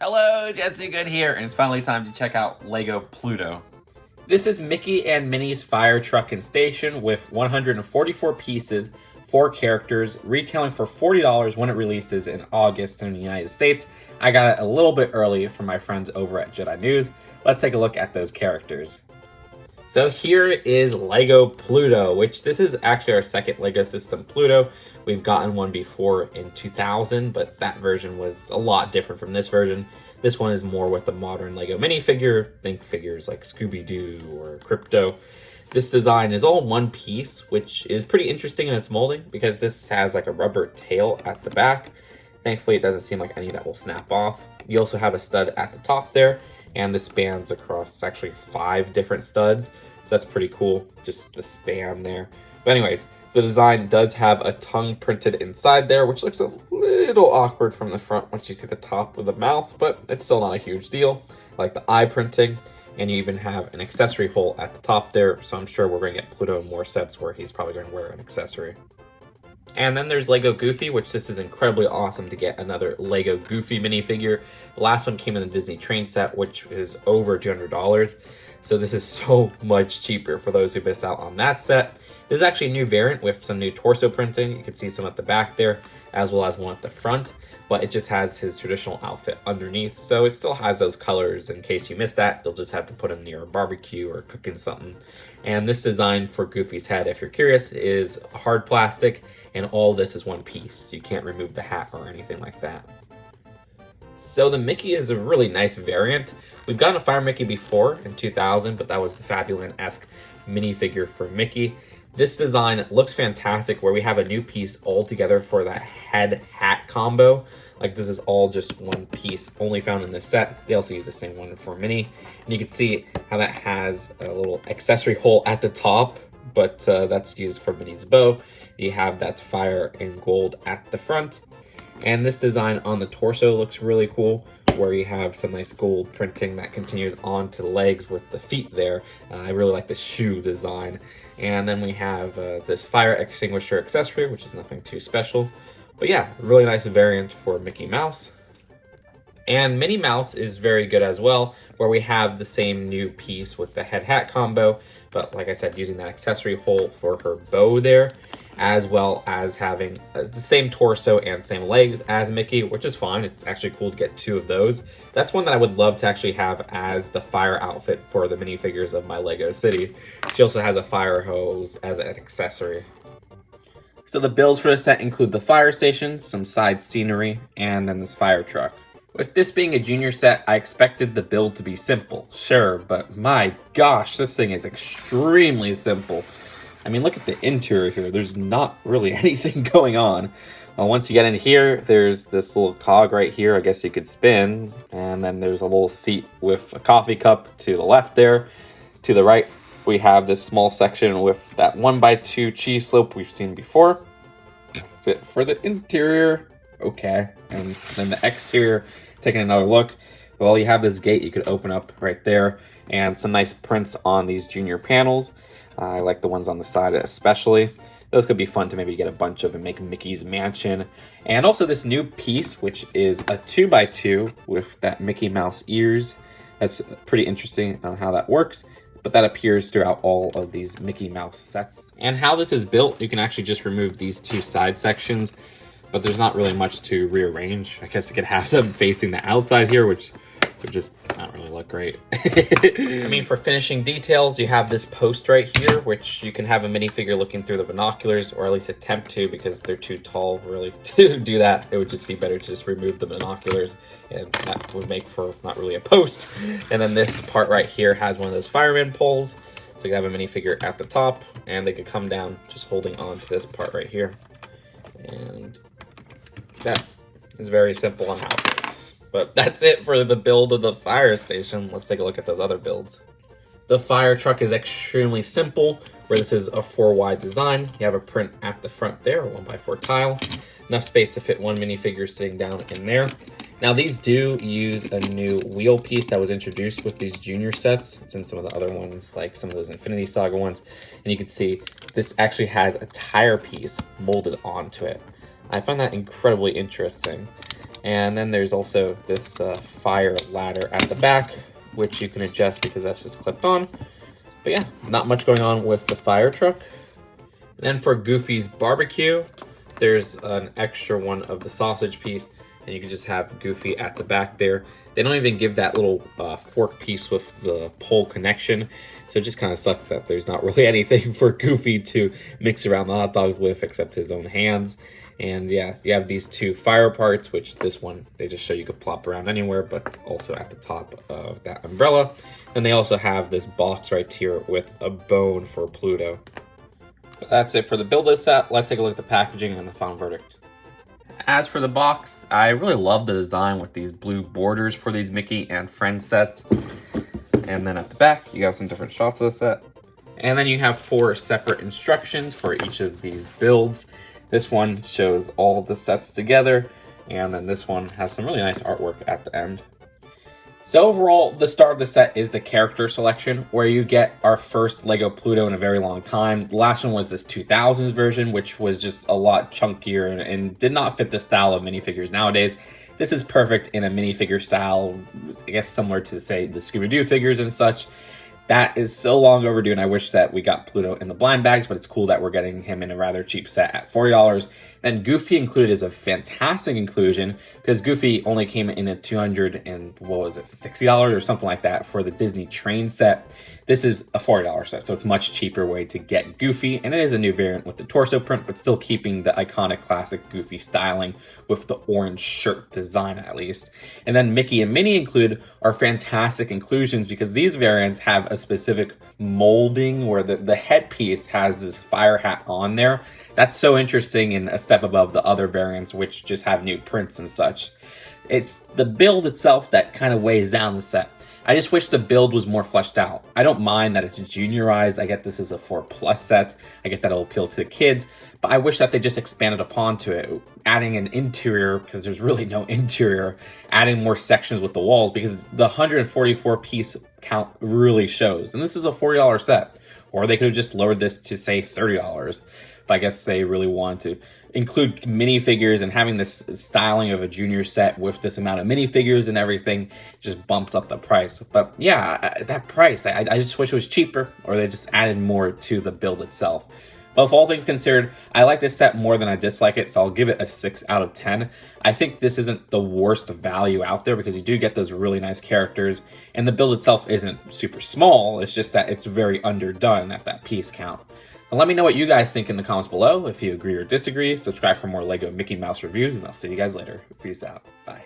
Hello, justtwogood here, and it's finally time to check out LEGO Pluto. This is Mickey and Minnie's fire truck and station with 144 pieces, 4 characters, retailing for $40 when it releases in August in the United States. I got it a little bit early from my friends over at Jedi News. Let's take a look at those characters. So here is LEGO Pluto, which this is actually our second LEGO system Pluto. We've gotten one before in 2000, but that version was a lot different from this version. This one is more with the modern LEGO minifigure. Think figures like Scooby-Doo or Crypto. This design is all one piece, which is pretty interesting in its molding because this has like a rubber tail at the back. Thankfully, it doesn't seem like any that will snap off. You also have a stud at the top there, and this spans across actually 5 different studs. So that's pretty cool, just the span there. But anyways, the design does have a tongue printed inside there, which looks a little awkward from the front once you see the top of the mouth, but it's still not a huge deal. I like the eye printing, and you even have an accessory hole at the top there. So I'm sure we're gonna get Pluto in more sets where he's probably gonna wear an accessory. And then there's LEGO Goofy, which this is incredibly awesome to get another LEGO Goofy minifigure. The last one came in the Disney train set, which is over $200. So this is so much cheaper for those who missed out on that set. This is actually a new variant with some new torso printing. You can see some at the back there, as well as one at the front, but it just has his traditional outfit underneath. So it still has those colors. In case you missed that, you'll just have to put him near a barbecue or cooking something. And this design for Goofy's head, if you're curious, is hard plastic, and all this is one piece. So you can't remove the hat or anything like that. So the Mickey is a really nice variant. We've gotten a Fire Mickey before in 2000, but that was the Fabuland-esque minifigure for Mickey. This design looks fantastic where we have a new piece all together for that head-hat combo. Like this is all just one piece only found in this set. They also use the same one for Minnie. And you can see how that has a little accessory hole at the top, but that's used for Minnie's bow. You have that fire in gold at the front. And this design on the torso looks really cool, where you have some nice gold printing that continues onto the legs with the feet there. I really like the shoe design. And then we have this fire extinguisher accessory, which is nothing too special. But yeah, really nice variant for Mickey Mouse. And Minnie Mouse is very good as well, where we have the same new piece with the head-hat combo, but like I said, using that accessory hole for her bow there, as well as having the same torso and same legs as Mickey, which is fine. It's actually cool to get 2 of those. That's one that I would love to actually have as the fire outfit for the minifigures of my LEGO city. She also has a fire hose as an accessory. So the builds for the set include the fire station, some side scenery, and then this fire truck. With this being a junior set, I expected the build to be simple, sure, but my gosh, this thing is extremely simple. I mean, look at the interior here. There's not really anything going on. Well, once you get in here, there's this little cog right here, I guess you could spin, and then there's a little seat with a coffee cup to the left there. To the right, we have this small section with that 1x2 cheese slope we've seen before. That's it for the interior. Okay, and then the exterior, taking another look. Well, you have this gate you could open up right there, and some nice prints on these junior panels. I like the ones on the side especially. Those could be fun to maybe get a bunch of and make Mickey's mansion. And also this new piece, which is a 2x2 with that Mickey Mouse ears. That's pretty interesting on how that works, but that appears throughout all of these Mickey Mouse sets. And how this is built, you can actually just remove these 2 side sections, but there's not really much to rearrange. I guess you could have them facing the outside here, which would just not really look great. I mean, for finishing details, you have this post right here, which you can have a minifigure looking through the binoculars, or at least attempt to, because they're too tall really to do that. It would just be better to just remove the binoculars, and that would make for not really a post. And then this part right here has one of those fireman poles, so you can have a minifigure at the top, and they could come down just holding on to this part right here. And that is very simple on how it works. But that's it for the build of the fire station. Let's take a look at those other builds. The fire truck is extremely simple, where this is a 4-wide design. You have a print at the front there, a 1x4 tile. Enough space to fit one minifigure sitting down in there. Now these do use a new wheel piece that was introduced with these junior sets. It's in some of the other ones, like some of those Infinity Saga ones. And you can see this actually has a tire piece molded onto it. I find that incredibly interesting. And then there's also this fire ladder at the back, which you can adjust because that's just clipped on. But yeah, not much going on with the fire truck. And then for Goofy's barbecue, there's an extra one of the sausage piece, and you can just have Goofy at the back there. They don't even give that little fork piece with the pole connection, so it just kind of sucks that there's not really anything for Goofy to mix around the hot dogs with except his own hands. And yeah, you have these two fire parts, which this one, they just show you could plop around anywhere, but also at the top of that umbrella. And they also have this box right here with a bone for Pluto. But that's it for the build list set. Let's take a look at the packaging and the final verdict. As for the box, I really love the design with these blue borders for these Mickey and Friends sets. And then at the back, you have some different shots of the set. And then you have 4 separate instructions for each of these builds. This one shows all of the sets together, and then this one has some really nice artwork at the end. So overall, the star of the set is the character selection, where you get our first Lego Pluto in a very long time. The last one was this 2000s version, which was just a lot chunkier and did not fit the style of minifigures nowadays. This is perfect in a minifigure style, I guess similar to, say, the Scooby-Doo figures and such. That is so long overdue, and I wish that we got Pluto in the blind bags, but it's cool that we're getting him in a rather cheap set at $40. Then Goofy included is a fantastic inclusion, because Goofy only came in at $60 or something like that for the Disney train set. This is a $40 set, so it's a much cheaper way to get Goofy, and it is a new variant with the torso print, but still keeping the iconic classic Goofy styling with the orange shirt design at least. And then Mickey and Minnie included are fantastic inclusions because these variants have a specific molding where the headpiece has this fire hat on there. That's so interesting and a step above the other variants, which just have new prints and such. It's the build itself that kind of weighs down the set. I just wish the build was more fleshed out. I don't mind that it's juniorized. I get this is a 4+ set. I get that it'll appeal to the kids, but I wish that they just expanded upon to it, adding an interior, because there's really no interior, adding more sections with the walls, because the 144 piece count really shows. And this is a $40 set, or they could have just lowered this to, say, $30. But I guess they really want to include minifigures, and having this styling of a junior set with this amount of minifigures and everything just bumps up the price. But yeah, that price, I just wish it was cheaper, or they just added more to the build itself. But with all things considered, I like this set more than I dislike it, so I'll give it a 6 out of 10. I think this isn't the worst value out there because you do get those really nice characters, and the build itself isn't super small, it's just that it's very underdone at that piece count. And let me know what you guys think in the comments below. If you agree or disagree, subscribe for more Lego Mickey Mouse reviews, and I'll see you guys later. Peace out. Bye.